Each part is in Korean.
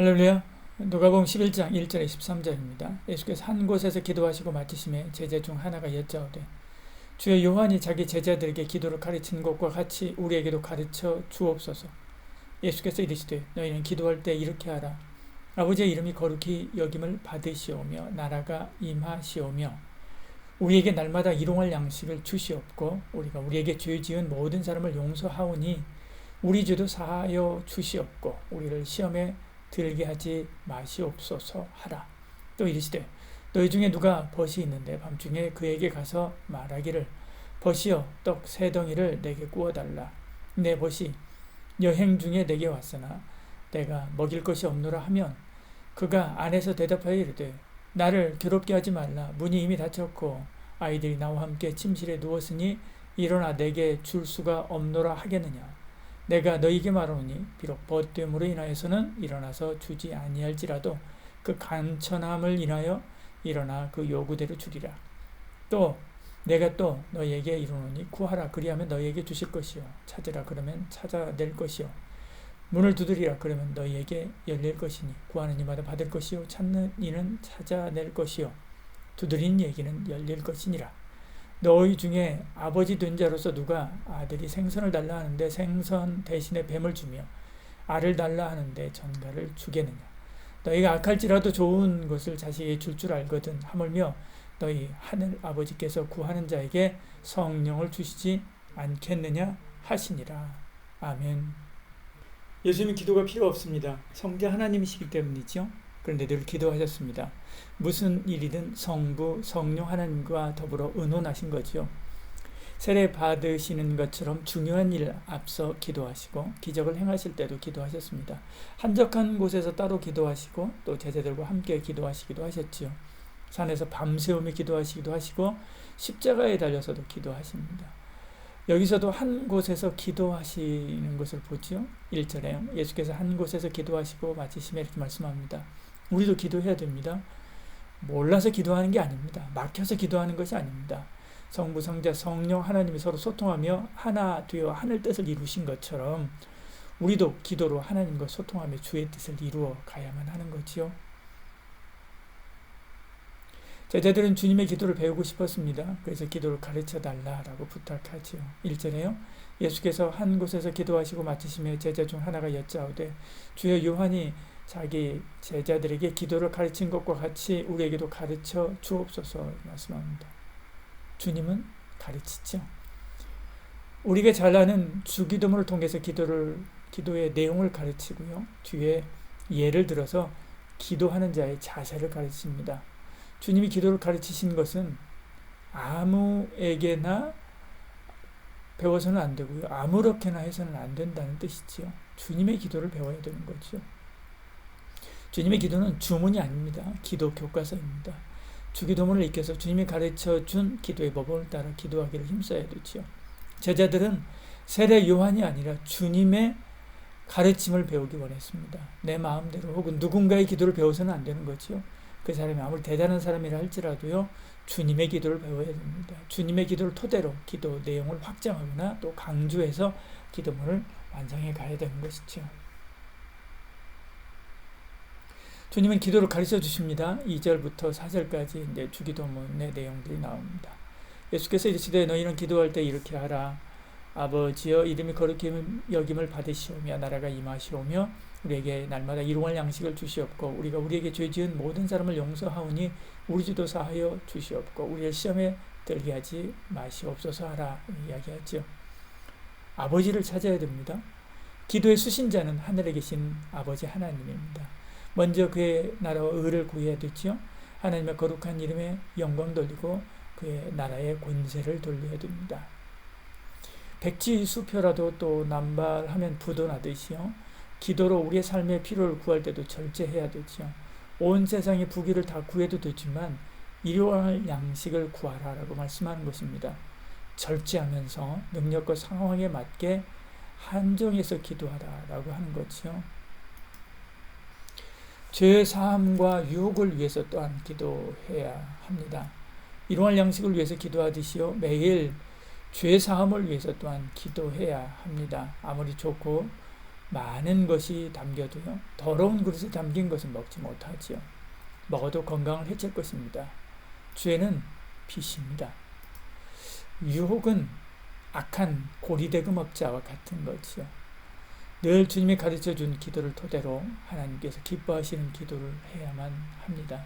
할렐루야. 누가복음 11장 1절에 13절입니다. 예수께서 한 곳에서 기도하시고 마치심에 제자 중 하나가 여짜오되 주여 요한이 자기 제자들에게 기도를 가르친 것과 같이 우리에게도 가르쳐 주옵소서. 예수께서 이르시되 너희는 기도할 때 이렇게 하라. 아버지의 이름이 거룩히 여김을 받으시오며 나라가 임하시오며 우리에게 날마다 일용할 양식을 주시옵고 우리가 우리에게 죄 지은 모든 사람을 용서하오니 우리 죄도 사하여 주시옵고 우리를 시험에 들게 하지 마시옵소서 하라. 또 이르시되 너희 중에 누가 벗이 있는데 밤중에 그에게 가서 말하기를 벗이여 떡 세 덩이를 내게 구워달라. 내 벗이 여행 중에 내게 왔으나 내가 먹일 것이 없노라 하면 그가 안에서 대답하여 이르되 나를 괴롭게 하지 말라. 문이 이미 닫혔고 아이들이 나와 함께 침실에 누웠으니 일어나 내게 줄 수가 없노라 하겠느냐. 내가 너희에게 말하노니 비록 벗됨으로 인하여서는 일어나서 주지 아니할지라도 그 간천함을 인하여 일어나 그 요구대로 주리라. 또 내가 또 너희에게 이르노니 구하라 그리하면 너희에게 주실 것이요 찾으라 그러면 찾아낼 것이요 문을 두드리라 그러면 너희에게 열릴 것이니 구하는 이마다 받을 것이요 찾는 이는 찾아낼 것이요 두드리는 이에게는 열릴 것이니라. 너희 중에 아버지 된 자로서 누가 아들이 생선을 달라 하는데 생선 대신에 뱀을 주며 알을 달라 하는데 전갈을 주겠느냐. 너희가 악할지라도 좋은 것을 자식에게 줄 줄 알거든 하물며 너희 하늘 아버지께서 구하는 자에게 성령을 주시지 않겠느냐 하시니라. 아멘. 예수님은 기도가 필요 없습니다. 성자 하나님이시기 때문이죠. 그런데 늘 기도하셨습니다. 무슨 일이든 성부, 성령 하나님과 더불어 의논하신 거죠. 세례 받으시는 것처럼 중요한 일 앞서 기도하시고 기적을 행하실 때도 기도하셨습니다. 한적한 곳에서 따로 기도하시고 또 제자들과 함께 기도하시기도 하셨지요. 산에서 밤새우며 기도하시기도 하시고 십자가에 달려서도 기도하십니다. 여기서도 한 곳에서 기도하시는 것을 보죠. 1절에 예수께서 한 곳에서 기도하시고 마치심에 이렇게 말씀합니다. 우리도 기도해야 됩니다. 몰라서 기도하는 게 아닙니다. 막혀서 기도하는 것이 아닙니다. 성부, 성자, 성령 하나님이 서로 소통하며 하나 되어 하늘 뜻을 이루신 것처럼 우리도 기도로 하나님과 소통하며 주의 뜻을 이루어 가야만 하는 거지요. 제자들은 주님의 기도를 배우고 싶었습니다. 그래서 기도를 가르쳐 달라라고 부탁하지요. 1절에요. 예수께서 한 곳에서 기도하시고 마치시며 제자 중 하나가 여짜오되 주여 요한이 자기 제자들에게 기도를 가르친 것과 같이 우리에게도 가르쳐 주옵소서 말씀합니다. 주님은 가르치죠. 우리가 잘 아는 주기도문을 통해서 기도의 내용을 가르치고요. 뒤에 예를 들어서 기도하는 자의 자세를 가르칩니다. 주님이 기도를 가르치신 것은 아무에게나 배워서는 안 되고요. 아무렇게나 해서는 안 된다는 뜻이지요. 주님의 기도를 배워야 되는 거죠. 주님의 기도는 주문이 아닙니다. 기도 교과서입니다. 주기도문을 익혀서 주님이 가르쳐준 기도의 법을 따라 기도하기를 힘써야 되지요. 제자들은 세례 요한이 아니라 주님의 가르침을 배우기 원했습니다. 내 마음대로 혹은 누군가의 기도를 배워서는 안 되는 거지요. 그 사람이 아무리 대단한 사람이라 할지라도요. 주님의 기도를 배워야 됩니다. 주님의 기도를 토대로 기도 내용을 확장하거나 또 강조해서 기도문을 완성해 가야 되는 것이죠. 주님은 기도를 가르쳐 주십니다. 2절부터 4절까지 이제 주기도문의 내용들이 나옵니다. 예수께서 이르시되 너희는 기도할 때 이렇게 하라. 아버지여 이름이 거룩히 여김을 받으시오며 나라가 임하시오며 우리에게 날마다 일용할 양식을 주시옵고 우리가 우리에게 죄 지은 모든 사람을 용서하오니 우리 죄도 사하여 주시옵고 우리를 시험에 들게 하지 마시옵소서 하라 이야기하죠. 아버지를 찾아야 됩니다. 기도의 수신자는 하늘에 계신 아버지 하나님입니다. 먼저 그의 나라와 의를 구해야 되죠. 하나님의 거룩한 이름에 영광 돌리고 그의 나라의 권세를 돌려야 됩니다. 백지수표라도 또 남발하면 부도나듯이요. 기도로 우리의 삶의 필요를 구할 때도 절제해야 되죠. 온 세상의 부귀를 다 구해도 되지만 일용할 양식을 구하라라고 말씀하는 것입니다. 절제하면서 능력과 상황에 맞게 한정해서 기도하라라고 하는 거죠. 죄 사함과 유혹을 위해서 또한 기도해야 합니다. 일용할 양식을 위해서 기도하듯이요. 매일 죄 사함을 위해서 또한 기도해야 합니다. 아무리 좋고 많은 것이 담겨도요, 더러운 그릇에 담긴 것은 먹지 못하지요. 먹어도 건강을 해칠 것입니다. 죄는 빛입니다. 유혹은 악한 고리대금업자와 같은 거지요. 늘 주님이 가르쳐준 기도를 토대로 하나님께서 기뻐하시는 기도를 해야만 합니다.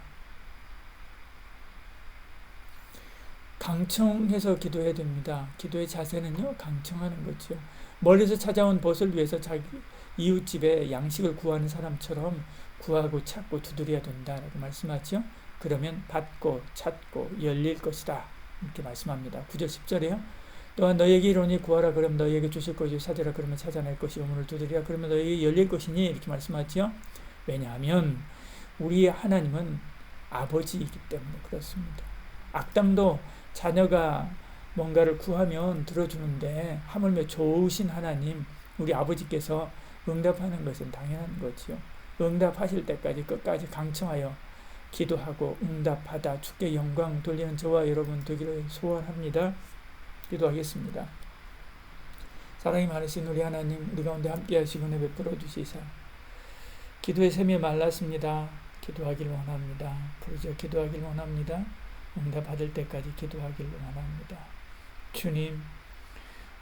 강청해서 기도해야 됩니다. 기도의 자세는요, 강청하는 거죠. 멀리서 찾아온 벗을 위해서 자기 이웃집에 양식을 구하는 사람처럼 구하고 찾고 두드려야 된다라고 말씀하죠. 그러면 받고 찾고 열릴 것이다, 이렇게 말씀합니다. 9절 10절에요. 또한 너희에게 이르노니 구하라 그러면 너희에게 주실 것이요 찾으라 그러면 찾아낼 것이요 문을 두드리라 그러면 너희에게 열릴 것이니, 이렇게 말씀하죠. 왜냐하면 우리 하나님은 아버지이기 때문에 그렇습니다. 악당도 자녀가 뭔가를 구하면 들어주는데 하물며 좋으신 하나님, 우리 아버지께서 응답하는 것은 당연한 거지요. 응답하실 때까지 끝까지 강청하여 기도하고 응답하다 주께 영광 돌리는 저와 여러분 되기를 소원합니다. 기도하겠습니다. 사랑이 많으신 우리 하나님, 우리 가운데 함께 하시고 은혜 베풀어 주시사 기도의 샘이 말랐습니다. 기도하길 원합니다. 부르짖어 기도하길 원합니다. 응답 받을 때까지 기도하길 원합니다. 주님,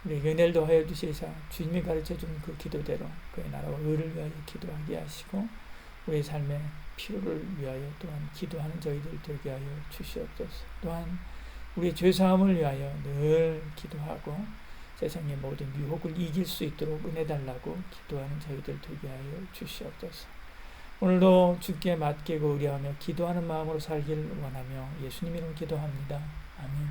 우리에게 은혜를 더하여 주시사 주님이 가르쳐준 그 기도대로 그의 나라와 의를 위하여 기도하게 하시고 우리의 삶의 필요를 위하여 또한 기도하는 저희들 되게 하여 주시옵소서. 또한 우리의 죄사함을 위하여 늘 기도하고 세상의 모든 유혹을 이길 수 있도록 은혜 달라고 기도하는 저희들 되게 하여 주시옵소서. 오늘도 주께 맡기고 의뢰하며 기도하는 마음으로 살길 원하며 예수님 이름으로 기도합니다. 아멘.